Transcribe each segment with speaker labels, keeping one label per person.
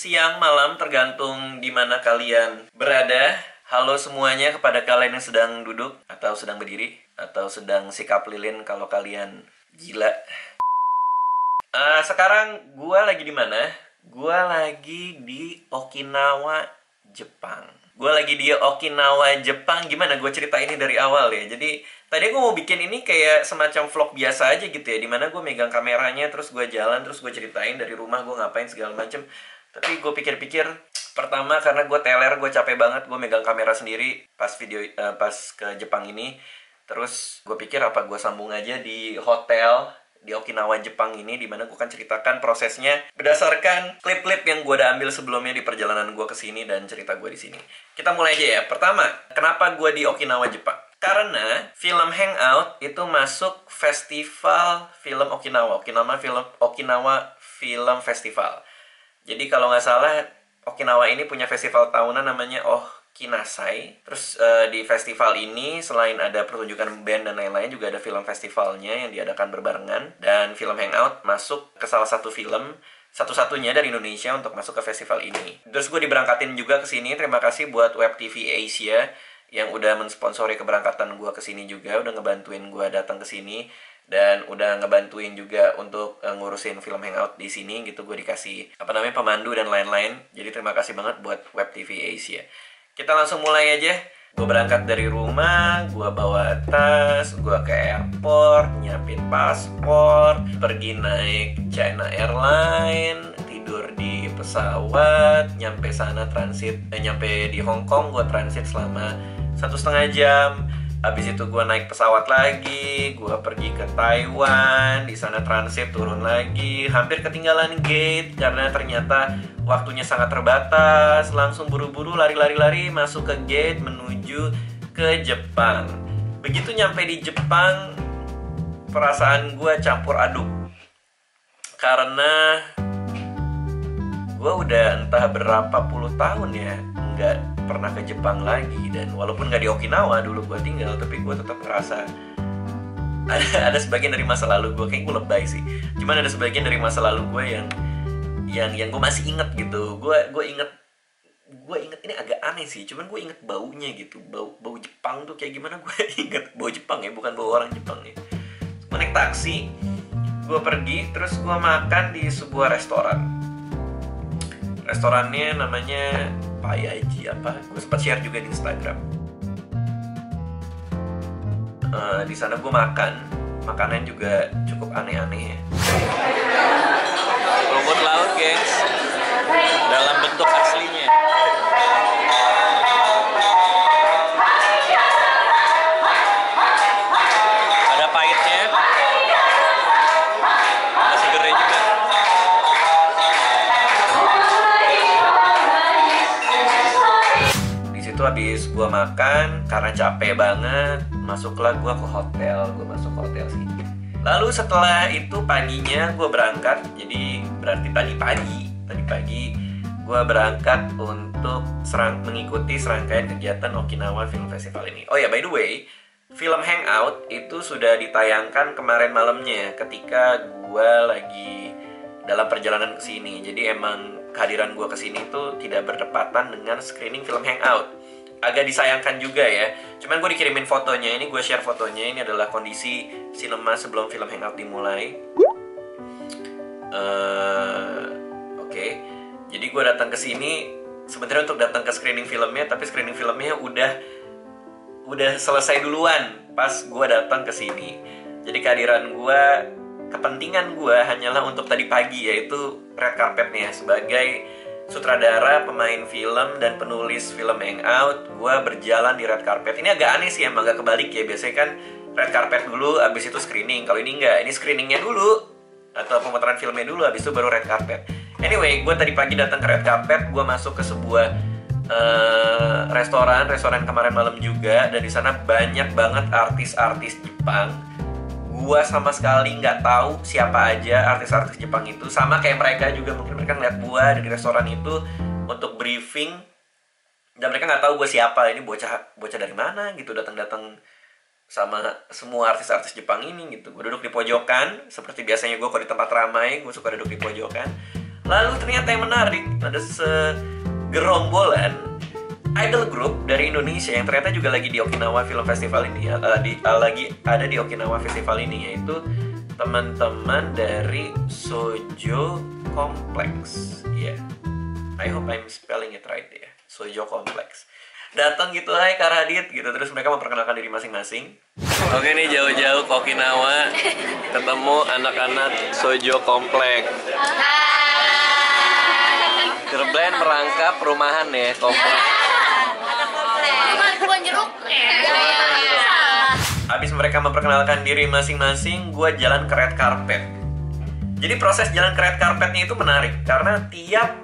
Speaker 1: siang, malam, tergantung di mana kalian berada. Halo semuanya kepada kalian yang sedang duduk, atau sedang berdiri, atau sedang sikap lilin kalau kalian gila. Sekarang gue lagi di mana? Gue lagi di Okinawa, Jepang. Gue lagi di Okinawa, Jepang. Gimana gue cerita ini dari awal ya? Jadi tadi gue mau bikin ini kayak semacam vlog biasa aja gitu ya, dimana gue megang kameranya, terus gue jalan, terus gue ceritain dari rumah gue ngapain segala macem. Tapi gue pikir-pikir, pertama karena gue teler, gue capek banget, gue megang kamera sendiri pas pas ke Jepang ini. Terus gue pikir apa gue sambung aja di hotel di Okinawa, Jepang ini, dimana gue akan ceritakan prosesnya berdasarkan klip-klip yang gue udah ambil sebelumnya di perjalanan gue ke sini dan cerita gue di sini. Kita mulai aja ya. Pertama, kenapa gue di Okinawa, Jepang? Karena film Hangout itu masuk festival film Okinawa, Okinawa Film Festival. Jadi kalau nggak salah, Okinawa ini punya festival tahunan namanya Kinasai. Terus di festival ini selain ada pertunjukan band dan lain-lain, juga ada film festivalnya yang diadakan berbarengan. Dan film Hangout masuk ke salah satu film satu-satunya dari Indonesia untuk masuk ke festival ini. Terus gue diberangkatin juga ke sini. Terima kasih buat Web TV Asia yang udah mensponsori keberangkatan gue ke sini juga, udah ngebantuin gue datang ke sini dan udah ngebantuin juga untuk ngurusin film Hangout di sini gitu. Gue dikasih pemandu dan lain-lain. Jadi terima kasih banget buat Web TV Asia. Kita langsung mulai aja. Gue berangkat dari rumah, gue bawa tas, gue ke airport, nyiapin paspor, pergi naik China Airline, tidur di pesawat, nyampe sana nyampe di Hong Kong, gue transit selama 1,5 jam. Habis itu gue naik pesawat lagi, gue pergi ke Taiwan, di sana transit turun lagi, hampir ketinggalan gate karena ternyata waktunya sangat terbatas. Langsung buru-buru lari masuk ke gate menuju ke Jepang. Begitu nyampe di Jepang, perasaan gue campur aduk karena gue udah entah berapa puluh tahun ya nggak pernah ke Jepang lagi. Dan walaupun nggak di Okinawa dulu gue tinggal, tapi gue tetap ngerasa ada sebagian dari masa lalu gue, kayak gue lebay sih, cuman ada sebagian dari masa lalu gue yang gue masih inget gitu. Gue inget ini agak aneh sih, cuman gue inget baunya gitu, bau Jepang tuh kayak gimana. Gue inget bau Jepang ya, bukan bau orang Jepang ya. Gue naik taksi, gue pergi, terus gue makan di sebuah restorannya namanya Payaji apa, gue sempat share juga di Instagram. Di sana gue makanan juga cukup aneh-aneh ya. Rumput laut gengs, dalam bentuk aslinya. Ada pahitnya, ada segernya juga. Di situ habis gue makan, karena capek banget, masuklah gue ke hotel. Gue masuk hotel sih. Lalu setelah itu paginya gue berangkat. Jadi berarti tadi pagi gue berangkat untuk mengikuti serangkaian kegiatan Okinawa Film Festival ini. Oh ya, by the way, film Hangout itu sudah ditayangkan kemarin malamnya ketika gue lagi dalam perjalanan ke sini. Jadi emang kehadiran gue ke sini itu tidak berdepatan dengan screening film Hangout. Agak disayangkan juga ya. Cuman gue dikirimin fotonya, ini gue share fotonya. Ini adalah kondisi sinema sebelum film Hangout dimulai. Oke. Jadi gue datang ke sini sebenarnya untuk datang ke screening filmnya, tapi screening filmnya udah selesai duluan pas gue datang ke sini. Jadi kepentingan gue hanyalah untuk tadi pagi, yaitu red carpetnya. Sebagai sutradara, pemain film, dan penulis film Hangout, gue berjalan di red carpet. Ini agak aneh sih, emang agak kebalik ya. Biasanya kan red carpet dulu, abis itu screening. Kalau ini enggak, ini screeningnya dulu, atau pemutaran filmnya dulu, abis itu baru red carpet. Anyway, gue tadi pagi datang ke red carpet. Gue masuk ke sebuah restoran kemarin malam juga. Dan di sana banyak banget artis-artis Jepang. Gue sama sekali nggak tahu siapa aja artis-artis Jepang itu. Sama kayak mereka juga, mungkin mereka ngeliat gue dari restoran itu untuk briefing, dan mereka nggak tahu gue siapa. Ini bocah dari mana gitu, datang sama semua artis-artis Jepang ini gitu. Gue duduk di pojokan, seperti biasanya gue kalau di tempat ramai, gue suka duduk di pojokan. Lalu ternyata yang menarik, ada segerombolan idol group dari Indonesia yang ternyata juga lagi di Okinawa Film Festival ini, lagi ada di Okinawa Festival ini, yaitu teman-teman dari Shoujo Complex. Ya, yeah. I hope I'm spelling it right ya, Shoujo Complex. Datang gitu, hai Kak Radit gitu, terus mereka memperkenalkan diri masing-masing. Oke nih, jauh-jauh ke Okinawa ketemu anak-anak Shoujo Complex. Gerben merangkap perumahan ya, kompleks.
Speaker 2: Bukan jeruk.
Speaker 1: Habis mereka memperkenalkan diri masing-masing, gue jalan ke red carpet. Jadi proses jalan ke red carpetnya itu menarik karena tiap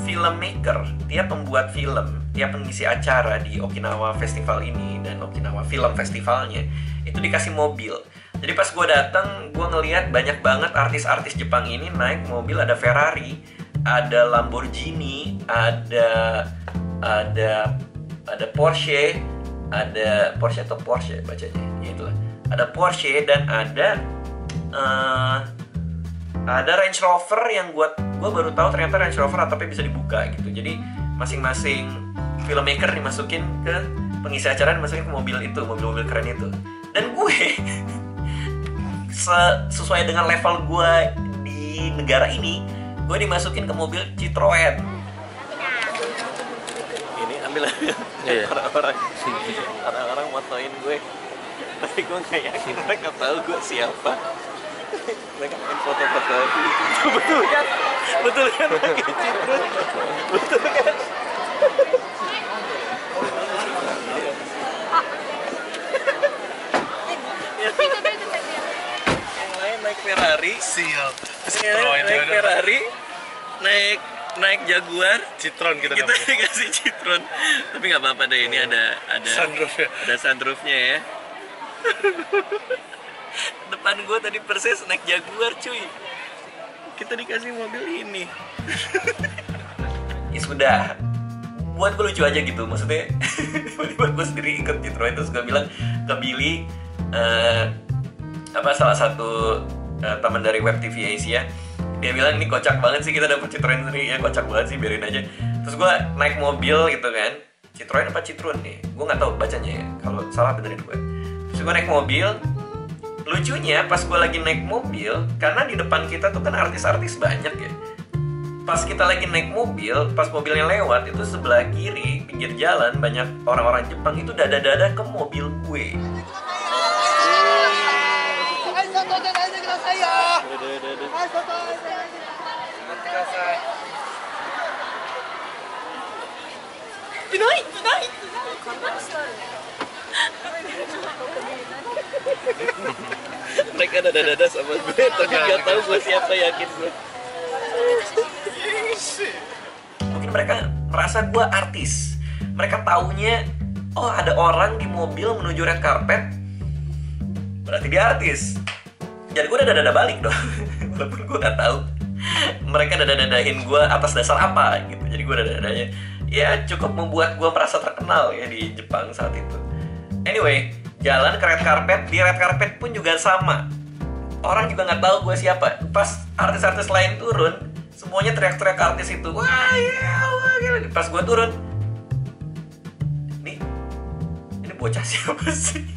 Speaker 1: filmmaker, tiap pembuat film, tiap pengisi acara di Okinawa Festival ini dan Okinawa Film Festivalnya itu dikasih mobil. Jadi pas gue datang, gue ngelihat banyak banget artis-artis Jepang ini naik mobil. Ada Ferrari, ada Lamborghini, ada Porsche, ada Porsche atau Porsche bacanya, ya itulah. Ada Porsche dan ada Range Rover yang gue baru tahu ternyata Range Rover atapnya bisa dibuka gitu. Jadi masing-masing filmmaker dimasukin ke pengisi acara, dimasukin ke mobil itu, mobil-mobil keren itu. Dan gue sesuai dengan level gue di negara ini, gue dimasukin ke mobil Citroen. Ini ambil orang-orang motoin gue, tapi gue nggak yakin mereka tahu gue siapa. Mereka main foto-foto. Betul kan pakai Citroen, betul kan? Yang lain naik Ferrari,
Speaker 3: siap.
Speaker 1: naik Ferrari, naik Jaguar,
Speaker 3: Citron kita
Speaker 1: dikasih Citron. Tapi nggak apa-apa deh, ini ada
Speaker 3: sunroof ya.
Speaker 1: Ada sunroofnya ya. Depan gue tadi persis naik Jaguar cuy. Kita dikasih mobil ini. Ya sudah, buat gue lucu aja gitu, maksudnya. Buat gue sendiri ikut Citroen, terus gue bilang ke Billy, salah satu teman dari Web TV Asia, dia bilang ini kocak banget sih kita dapet Citroen sendiri, ya kocak banget sih, biarin aja. Terus gue naik mobil gitu kan, Citroen apa Citroen nih, gue nggak tahu bacanya ya, kalau salah benerin gue. Terus gue naik mobil. Lucunya pas gue lagi naik mobil, karena di depan kita tuh kan artis-artis banyak ya. Pas kita lagi naik mobil, pas mobilnya lewat, itu sebelah kiri, pinggir jalan, banyak orang-orang Jepang itu dada-dada ke mobil gue. Mereka dada-dada sama gue, tapi gak tahu gue siapa, yakin gue. Mungkin mereka merasa gue artis. Mereka taunya, oh ada orang di mobil menuju red carpet, berarti dia artis. Jadi gue dada-dada balik dong. Walaupun gue gak tahu mereka dada-dadahin gue atas dasar apa gitu. Jadi gue dada-dadanya ya cukup membuat gue merasa terkenal ya di Jepang saat itu. Anyway, jalan ke red carpet, di red carpet pun juga sama. Orang juga nggak tahu gue siapa. Pas artis-artis lain turun, semuanya teriak-teriak artis itu. Wah, ya, pas gue turun, ini bocah siapa sih?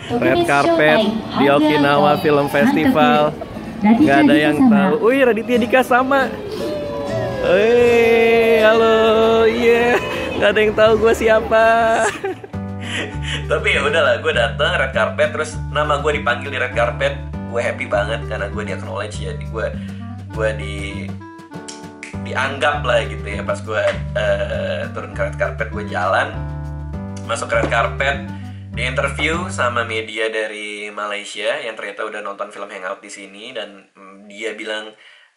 Speaker 1: Red carpet di Okinawa Film Festival, nggak ada yang tahu. Wih, Raditya Dika sama. Halo, iya, nggak ada yang tahu gue siapa. Tapi ya udahlah, gue datang red carpet, terus nama gue dipanggil di red carpet, gue happy banget karena gue di acknowledge ya, gue dianggap lah gitu ya. Pas gue turun ke red carpet, gue jalan masuk ke red carpet, di interview sama media dari Malaysia yang ternyata udah nonton film Hangout di sini, dan dia bilang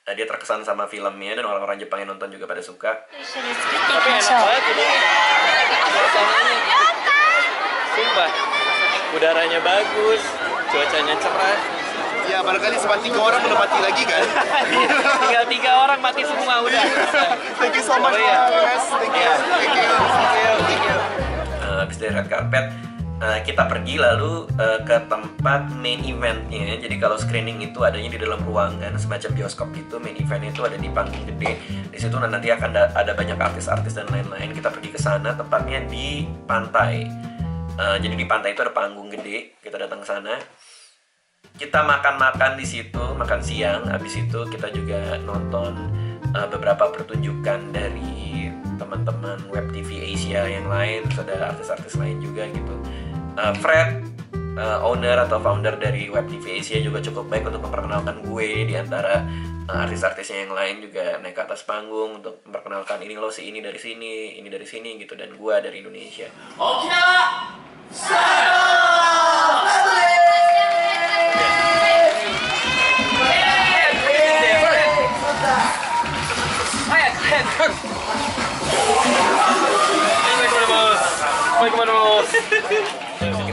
Speaker 1: dia terkesan sama filmnya dan orang-orang Jepang yang nonton juga pada suka. Tapi enak banget ini. Sumpah, udaranya bagus, cuacanya cerah.
Speaker 3: Ya, barangkali sebab 3 orang udah mati lagi kan?
Speaker 1: Tinggal 3 orang mati semua udah.
Speaker 3: Thank you so much, guys. Thank you.
Speaker 1: Habis dari red carpet, kita pergi lalu ke tempat main eventnya. Jadi kalau screening itu adanya di dalam ruangan semacam bioskop gitu, main eventnya itu ada di panggung gede. Di situ nanti akan ada banyak artis-artis dan lain-lain. Kita pergi ke sana, tempatnya di pantai. Jadi di pantai itu ada panggung gede. Kita datang ke sana. Kita makan-makan di situ, makan siang. Habis itu kita juga nonton beberapa pertunjukan dari teman-teman web TV Asia yang lain. Terus ada artis-artis lain juga gitu. Fred, owner atau founder dari web TV Asia juga cukup baik untuk memperkenalkan gue di antara artis-artisnya yang lain, juga naik ke atas panggung untuk memperkenalkan ini loh, si ini dari sini gitu, dan gue dari Indonesia.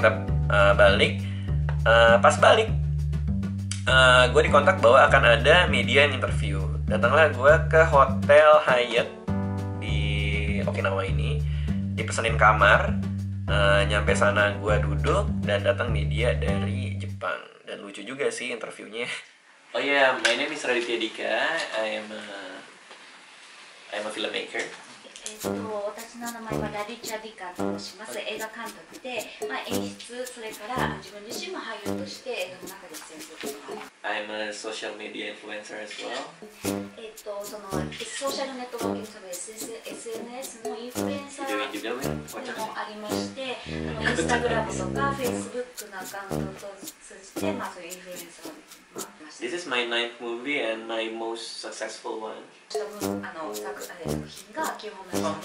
Speaker 1: Kita balik. Pas balik, gue dikontak bahwa akan ada media yang interview. Datanglah gue ke Hotel Hyatt di Okinawa ini, dipesenin kamar. Nyampe sana gue duduk dan datang media dari Jepang. Dan lucu juga sih interviewnya. Oh yeah, my name is Raditya Dika. I am a filmmaker.
Speaker 2: 私の名前はラディチャ・ディカと申します。映画監督で、演出、それから自分自身も俳優として映画の中で出演することがある。
Speaker 1: I'm a social media influencer as well.
Speaker 2: そのソーシャルネットワーキングサービス SNS のインフルエンサーもありまして、インスタグラムとかフェイスブックのアカウントを通じて、そういうインフルエンサーを
Speaker 1: This is my ninth movie and my most successful one.
Speaker 2: 作品が基本の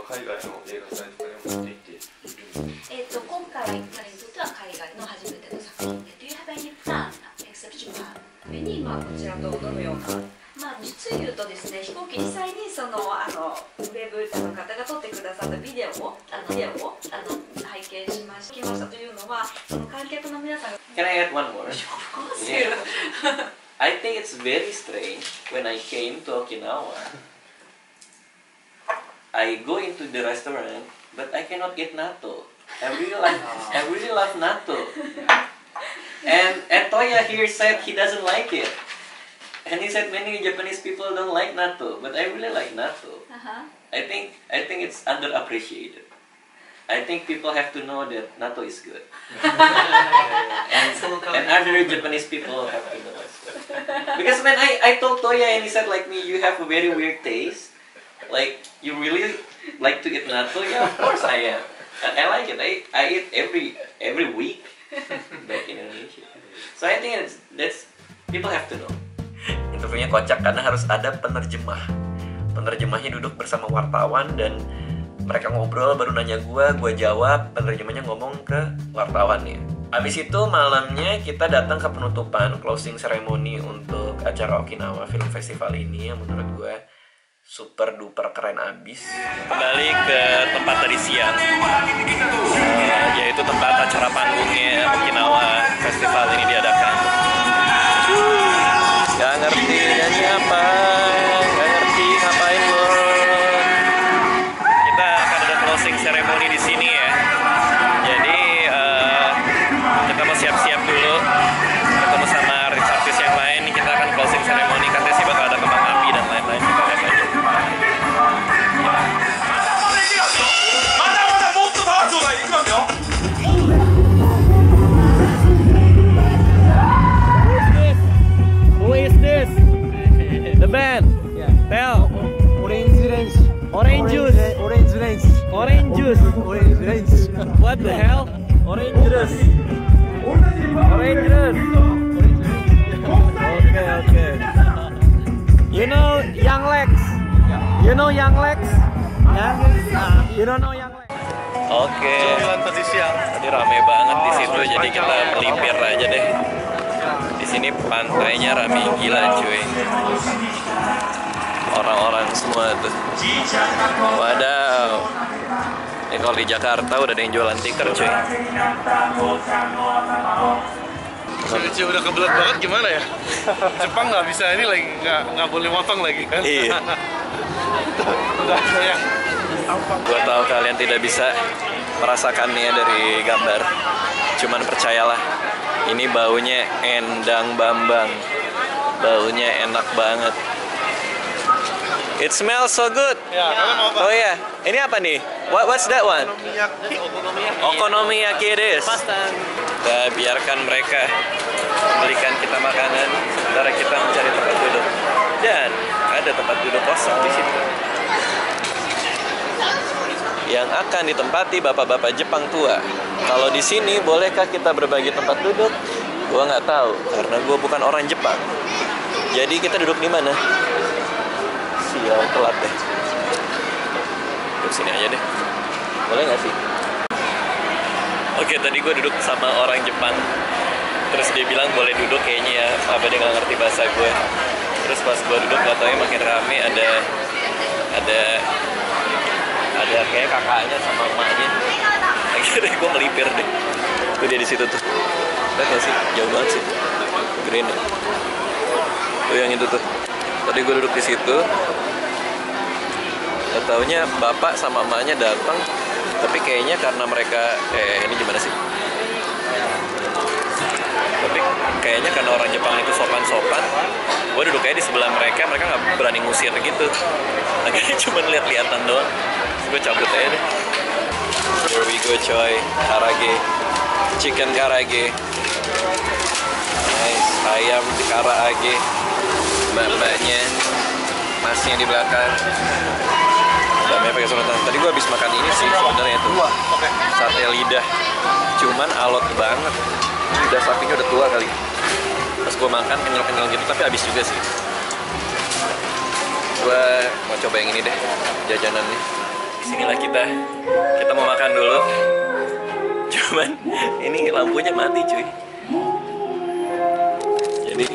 Speaker 3: 海外の映画祭とかに持って行って
Speaker 2: 今回彼にとっては海外の初めての作品で Do you have any plan, exception plan? ために、こちらとどのような実言うとですね、飛行機実際にそのウェブの方が撮ってくださったビデオを拝見しましたというのは、その観客の皆さんが
Speaker 1: Can I add one more?
Speaker 2: Yeah.
Speaker 1: I think it's very strange when I came to Okinawa. I go into the restaurant, but I cannot get natto. I really love natto. And Toya here said he doesn't like it. And he said many Japanese people don't like natto, but I really like natto. I think it's underappreciated. I think people have to know that natto is good. and other Japanese people have to know as well. Because when I told Toya and he said like me, you have a very weird taste. Like, you really like to eat natto? Yeah, of course I am. And I like it. I eat every week back in Indonesia. So I think that's people have to know. Interviewnya kocak karena harus ada penerjemah. Penerjemahnya duduk bersama wartawan dan mereka ngobrol, baru nanya gue jawab, penerjemahnya ngomong ke wartawannya. Abis itu malamnya kita datang ke penutupan, closing ceremony untuk acara Okinawa Film Festival ini yang menurut gue super duper keren abis. Kembali ke tempat tadi siang, yaitu tempat acara panggungnya Okinawa Festival ini diadakan. Gak ngerti nyanyi apa, gak ngerti ngapain lo. Kita akan ada closing ceremony di sini ya. Jadi kita mau siap-siap dulu, ketemu sama artis-artis yang lain. Kita akan closing ceremony, katanya sih bakal ada kembang api dan lain-lain. Kita lihat aja.
Speaker 4: Who is this? The band.
Speaker 5: Yeah.
Speaker 4: Tell.
Speaker 5: Orange range.
Speaker 4: Orange juice.
Speaker 5: Orange range.
Speaker 4: Orange juice.
Speaker 5: Orange range.
Speaker 4: What the hell? Orange juice. Orange juice. Okay. You know Young Lex? You know Young Lex? Yeah? You don't know Young Lex?
Speaker 1: Oke.
Speaker 3: tadi siang.
Speaker 1: Tadi rame banget di situ, jadi kita melipir aja deh. Di sini pantainya rame gila cuy. Orang-orang semua tuh. Wadaw. Ini kalau di Jakarta udah ada yang jualan tiker cuy.
Speaker 3: Cuy, udah kebelet banget gimana ya? Jepang nggak bisa ini lagi, nggak boleh motong lagi kan?
Speaker 1: Iya.
Speaker 3: Udah sayang.
Speaker 1: Gua tahu kalian tidak bisa merasakannya dari gambar. Cuman percayalah, ini baunya endang bambang. Baunya enak banget. It smells so good.
Speaker 3: Ya, kalian mau apa?
Speaker 1: Oh ya, ini apa nih? What's that one? Okonomiyaki it is. Kita biarkan mereka belikan kita makanan sementara kita mencari tempat duduk. Dan ada tempat duduk kosong di situ yang akan ditempati bapak-bapak Jepang tua. Kalau di sini bolehkah kita berbagi tempat duduk? Gua nggak tahu karena gua bukan orang Jepang. Jadi kita duduk di mana? Sial, telat deh. Duduk sini aja deh. Boleh nggak sih? Oke, tadi gue duduk sama orang Jepang. Terus dia bilang boleh duduk kayaknya ya. Apa dia nggak ngerti bahasa gue. Terus pas gue duduk gak taunya makin rame ada kayak kakaknya sama emaknya. Akhirnya gue melipir deh. Itu dia di situ tuh. Lihat nggak sih? Jauh banget sih. Green ya. Tuh yang itu tuh. Tadi gue duduk di situ. Gak taunya bapak sama emaknya datang. Tapi kayaknya karena mereka ini gimana sih? Tapi kayaknya karena orang Jepang itu sopan-sopan, gue duduk kayak di sebelah mereka nggak berani ngusir gitu. Akhirnya cuma lihat-lihatan doang. Terus gue cabut aja deh. Here we go coy, karage, chicken karage, nice, ayam karage, mbak-mbaknya, masnya di belakang. Damai pakai sedotan. Tadi gue habis makan ini sih sebenarnya tuh. Sate lidah. Cuman alot banget. Lidah sapinya udah tua kali. Pas gue makan kenyal-kenyal gitu tapi habis juga sih. Gue mau coba yang ini deh, jajanan nih. Disinilah kita mau makan dulu. Cuman ini lampunya mati cuy. Jadi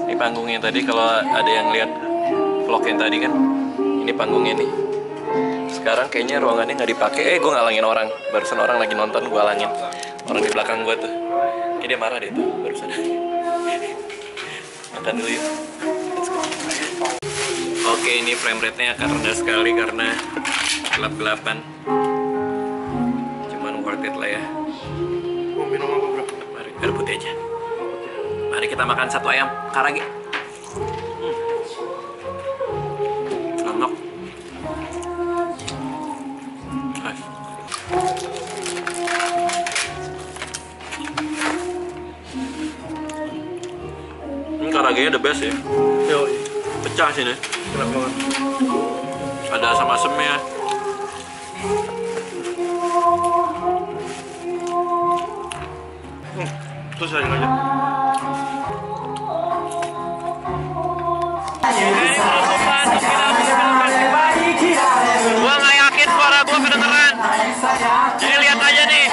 Speaker 1: ini panggungnya tadi kalau ada yang lihat vlog yang tadi kan. Ini panggungnya nih. Sekarang kayaknya ruangannya nggak dipakai. Gue ngalangin orang. Barusan orang lagi nonton, gue alangin. Orang di belakang gue tuh. Ini dia marah deh tuh barusan. Makan dulu yuk. Oke, ini frame rate-nya akan rendah sekali karena gelap-gelapan. Cuman worth it lah ya.
Speaker 3: Mau minum apa bro?
Speaker 1: Mari, air putih aja. Mari kita makan satu ayam karage. Enak. Ini karagenya the best ya.
Speaker 3: Yo,
Speaker 1: Pecah sini.
Speaker 3: enak banget.
Speaker 1: Ada asam-asamnya.
Speaker 3: Terus aja aja.
Speaker 1: Gua nggak yakin suara gua kedengeran. Jadi lihat aja nih.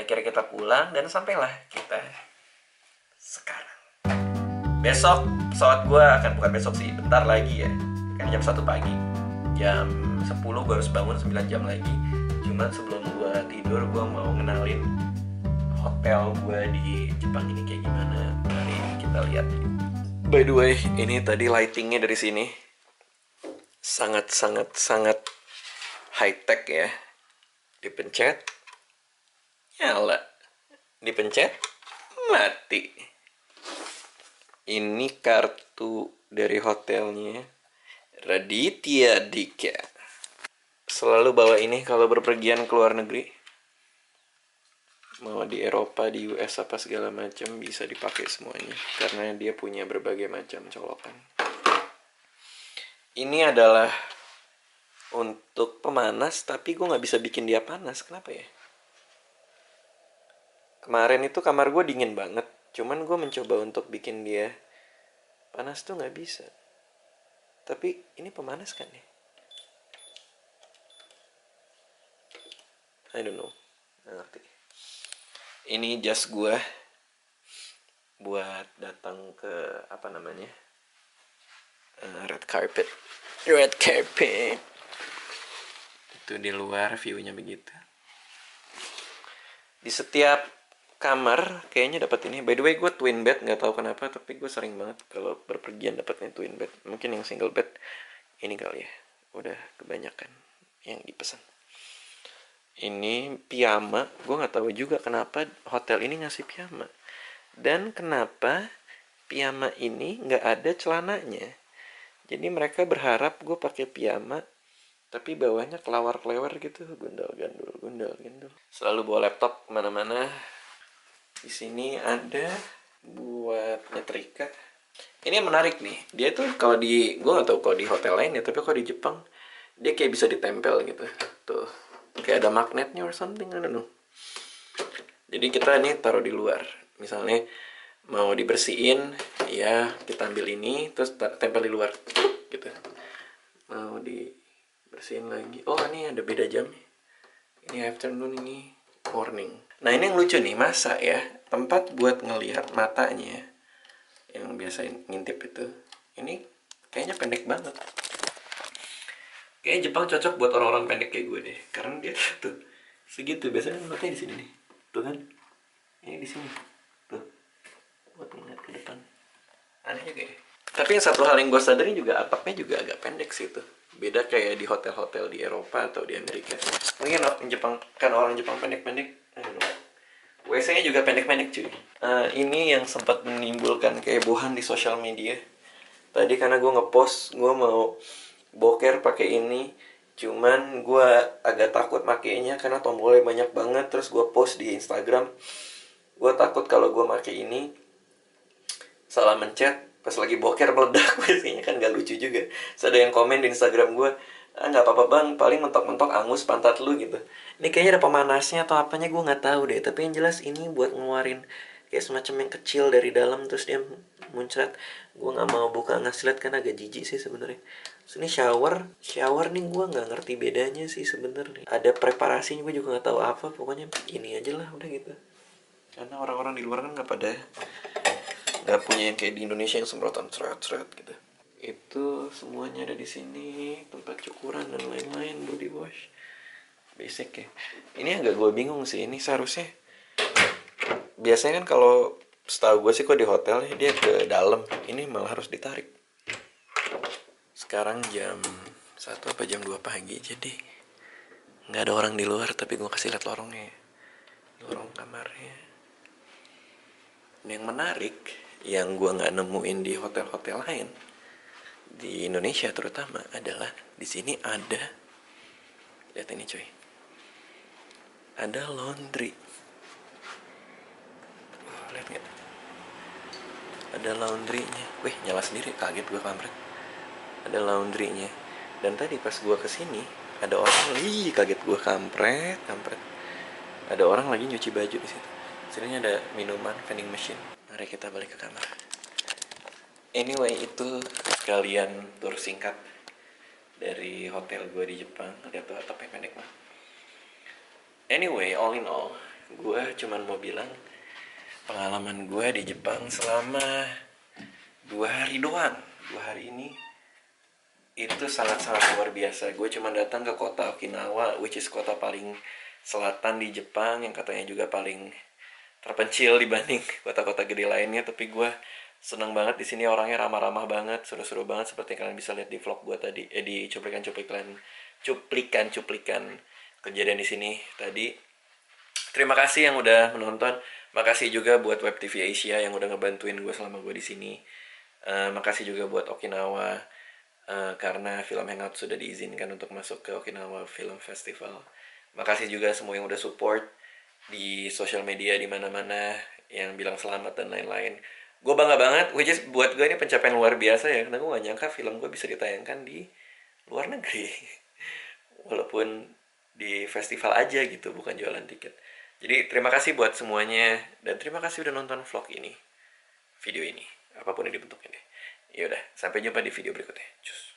Speaker 1: Akhirnya kita pulang dan sampailah kita sekarang. Besok pesawat gue akan, bukan besok sih, bentar lagi ya. Kan jam 1 pagi. Jam 10 gue harus bangun 9 jam lagi. Cuman sebelum gue tidur gue mau ngenalin hotel gue di Jepang ini kayak gimana. Mari kita lihat. By the way, ini tadi lightingnya dari sini sangat high tech ya. Dipencet nyala, dipencet mati. Ini kartu dari hotelnya, Raditya Dika. Selalu bawa ini kalau berpergian ke luar negeri. Mau di Eropa, di US apa segala macam bisa dipakai semuanya karena dia punya berbagai macam colokan. Ini adalah untuk pemanas, tapi gue nggak bisa bikin dia panas. Kenapa ya? Kemarin itu kamar gue dingin banget, Cuman gue mencoba untuk bikin dia panas tuh nggak bisa. Tapi ini pemanas kan ya? I don't know, nggak ngerti. Ini jas gue buat datang ke apa namanya, red carpet. Itu di luar viewnya begitu. Di setiap kamar kayaknya dapat ini. By the way, gue twin bed, nggak tahu kenapa, tapi gue sering banget kalau berpergian dapatnya twin bed. Mungkin yang single bed ini kali ya, udah kebanyakan yang dipesan. Ini piyama, gue nggak tahu juga kenapa hotel ini ngasih piyama. Dan kenapa piyama ini nggak ada celananya. Jadi mereka berharap gue pakai piyama, tapi bawahnya kelawar-kelewar gitu, gundal-gandul. Selalu bawa laptop kemana-mana. Di sini ada buat nyetrika. Ini yang menarik nih. Dia tuh kalau gue nggak tahu kalau di hotel lain ya, tapi kalau di Jepang dia kayak bisa ditempel gitu. Tuh, kayak ada magnetnya or something, I don't know. Jadi kita nih taruh di luar. Misalnya mau dibersihin, ya kita ambil ini terus tempel di luar, gitu. Mau dibersihin lagi. Oh, ini ada beda jam. Ini afternoon, ini morning. Nah, ini yang lucu nih, masa ya tempat buat ngelihat matanya yang biasa ngintip itu. Ini kayaknya pendek banget. Kayaknya Jepang cocok buat orang-orang pendek kayak gue deh, karena dia tuh segitu. Biasanya matanya di sini nih, tuh kan? Ini di sini, tuh, buat ngeliat ke depan. Aneh juga ya. Tapi yang satu hal yang gue sadarin juga, atapnya juga agak pendek sih tuh. Beda kayak di hotel-hotel di Eropa atau di Amerika. Mungkin Jepang, kan orang Jepang pendek-pendek. WC-nya juga pendek-pendek cuy. Ini yang sempat menimbulkan kehebohan di sosial media. Tadi karena gue ngepost, gue mau boker pakai ini. Cuman gue agak takut makainya karena tombolnya banyak banget. Terus gue post di Instagram. Gue takut kalau gue pakai ini salah mencet, pas lagi boker meledak. Biasanya kan gak lucu juga. Terus ada yang komen di Instagram gue, nggak apa-apa bang, paling mentok-mentok angus pantat lu gitu. Ini kayaknya ada pemanasnya atau apanya, gue nggak tahu deh. Tapi yang jelas ini buat ngeluarin kayak semacam yang kecil dari dalam terus dia muncrat. Gue nggak mau buka ngasih lihat kan agak jijik sih sebenarnya. Terus ini shower nih gue nggak ngerti bedanya sih sebenarnya. Ada preparasinya gue juga nggak tahu apa. Pokoknya ini aja lah udah gitu. Karena orang-orang di luar kan nggak punya yang kayak di Indonesia yang semprotan seret-seret gitu. Itu semuanya ada di sini, tempat cukuran dan lain-lain, body wash, basic ya. Ini agak gue bingung sih, ini seharusnya biasanya kan kalau setahu gue sih kok di hotel dia ke dalam, ini malah harus ditarik. Sekarang jam 1 apa jam 2 pagi, jadi nggak ada orang di luar, tapi gue kasih lihat lorongnya, lorong kamarnya. Dan yang menarik, yang gue nggak nemuin di hotel-hotel lain di Indonesia terutama adalah di sini ada, lihat ini coy, ada laundry. Lihat nggak? Ada laundrynya. Wih, nyala sendiri, kaget gue kampret. Ada laundrynya. Dan tadi pas gue kesini ada orang, kaget gue kampret. Ada orang lagi nyuci baju di situ. Sini ada minuman, vending machine. Mari kita balik ke kamar. Anyway, itu sekalian tur singkat dari hotel gue di Jepang. Lihat tuh atapnya pendek banget. Anyway, all in all, gue cuman mau bilang pengalaman gue di Jepang selama 2 hari doang. 2 hari ini itu sangat-sangat luar biasa. Gue cuma datang ke kota Okinawa, which is kota paling selatan di Jepang, yang katanya juga paling terpencil dibanding kota-kota gede lainnya. Tapi gue seneng banget di sini, orangnya ramah-ramah banget, seru-seru banget seperti yang kalian bisa lihat di vlog gue tadi, di cuplikan-cuplikan kejadian di sini tadi. Terima kasih yang udah menonton. Makasih juga buat Web TV Asia yang udah ngebantuin gue selama gue di sini. Makasih juga buat Okinawa karena film Hangout sudah diizinkan untuk masuk ke Okinawa Film Festival. Makasih juga semua yang udah support di sosial media di mana-mana, yang bilang selamat dan lain-lain. Gue bangga banget, which is buat gue ini pencapaian luar biasa ya, karena gue gak nyangka film gue bisa ditayangkan di luar negeri. Walaupun di festival aja gitu, bukan jualan tiket. Jadi terima kasih buat semuanya, dan terima kasih udah nonton vlog ini. video ini, apapun yang dibentuknya deh. Yaudah, sampai jumpa di video berikutnya. Cus.